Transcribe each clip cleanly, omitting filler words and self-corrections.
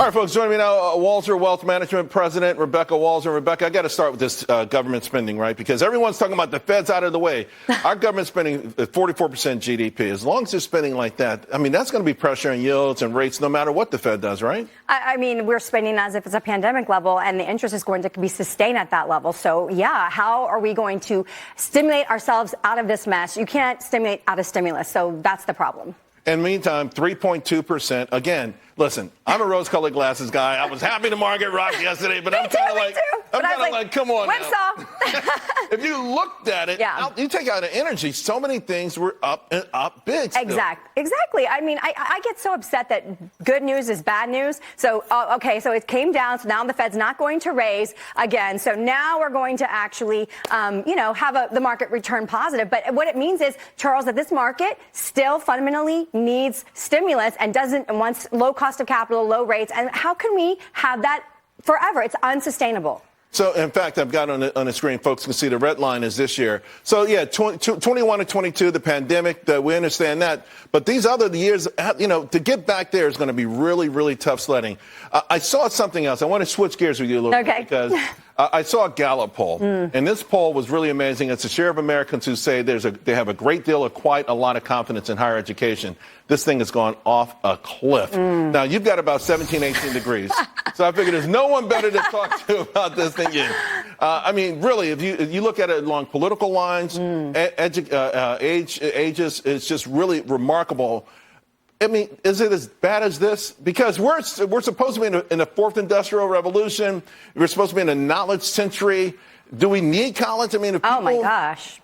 All right, folks, joining me now, Walser Wealth Management President Rebecca Walser. Rebecca, I got to start with this government spending, right? Because everyone's talking about the Fed's out of the way. Our government spending at 44% GDP. As long as they're spending like that, I mean, that's going to be pressure on yields and rates no matter what the Fed does, right? I mean, we're spending as if it's a pandemic level, and the interest is going to be sustained at that level. So, yeah, how are we going to stimulate ourselves out of this mess? You can't stimulate out of stimulus. So that's the problem. In the meantime, 3.2%. Again, listen, I'm a rose-colored glasses guy. I was happy the market rocked yesterday, but I'm kind of like, come on now. If you looked at it, you take out the energy, so many things were up and up big still. Exactly. I mean, I get so upset that good news is bad news. So, so it came down. So now the Fed's not going to raise again. So now we're going to actually, have the market return positive. But what it means is, Charles, that this market still fundamentally needs stimulus and wants low cost of capital, low rates. And how can we have that forever? It's unsustainable. So, in fact, I've got on the screen, folks can see the red line is this year. So, yeah, 21 and 22, the pandemic, we understand that. But these other years, to get back there is going to be really, really tough sledding. I saw something else. I want to switch gears with you a little bit because I saw a Gallup poll, and this poll was really amazing. It's a share of Americans who say they have a great deal of quite a lot of confidence in higher education. This thing has gone off a cliff. Now, you've got about 17, 18 degrees. So I figured there's no one better to talk to about this than you. I mean, really, if you look at it along political lines, ages, it's just really remarkable. I mean, is it as bad as this? Because we're supposed to be in the fourth industrial revolution. We're supposed to be in a knowledge century. Do we need college? I mean, oh my gosh.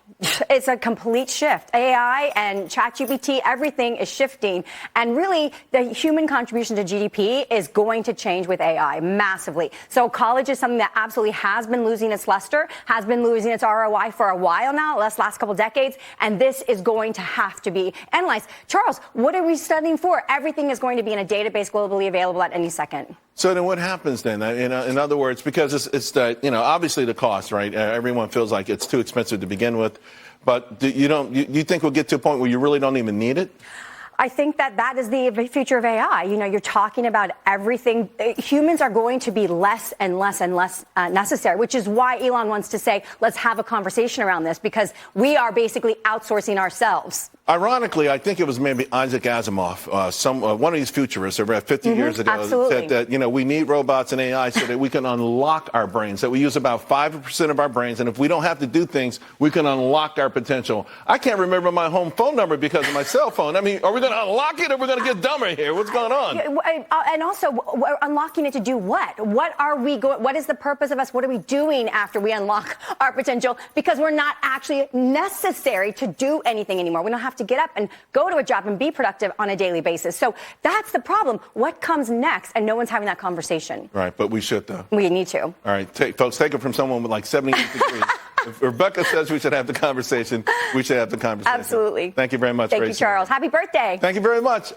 It's a complete shift. AI and ChatGPT, everything is shifting. And really, the human contribution to GDP is going to change with AI massively. So college is something that absolutely has been losing its luster, has been losing its ROI for a while now, last couple decades. And this is going to have to be analyzed. Charles, what are we studying for? Everything is going to be in a database globally available at any second. So then what happens then? In other words, because it's obviously the cost, right? Everyone feels like it's too expensive to begin with. But you think we'll get to a point where you really don't even need it? I think that is the future of AI. You're talking about everything. Humans are going to be less and less and less necessary, which is why Elon wants to say, let's have a conversation around this, because we are basically outsourcing ourselves. Ironically, I think it was maybe Isaac Asimov, one of these futurists, about 50 years ago, said that we need robots and AI so that we can unlock our brains, that we use about 5% of our brains, and if we don't have to do things, we can unlock our potential. I can't remember my home phone number because of my cell phone. I mean, are we going to unlock it or we're going to get dumber here? What's going on? And also, we're unlocking it to do what? What is the purpose of us? What are we doing after we unlock our potential? Because we're not actually necessary to do anything anymore. We don't have to get up and go to a job and be productive on a daily basis. So that's the problem. What comes next? And no one's having that conversation. Right, but we should, though. We need to. All right, folks, take it from someone with like 78 degrees. If Rebecca says we should have the conversation, we should have the conversation. Absolutely. Thank you very much. Thank you, Charles. Happy birthday. Thank you very much.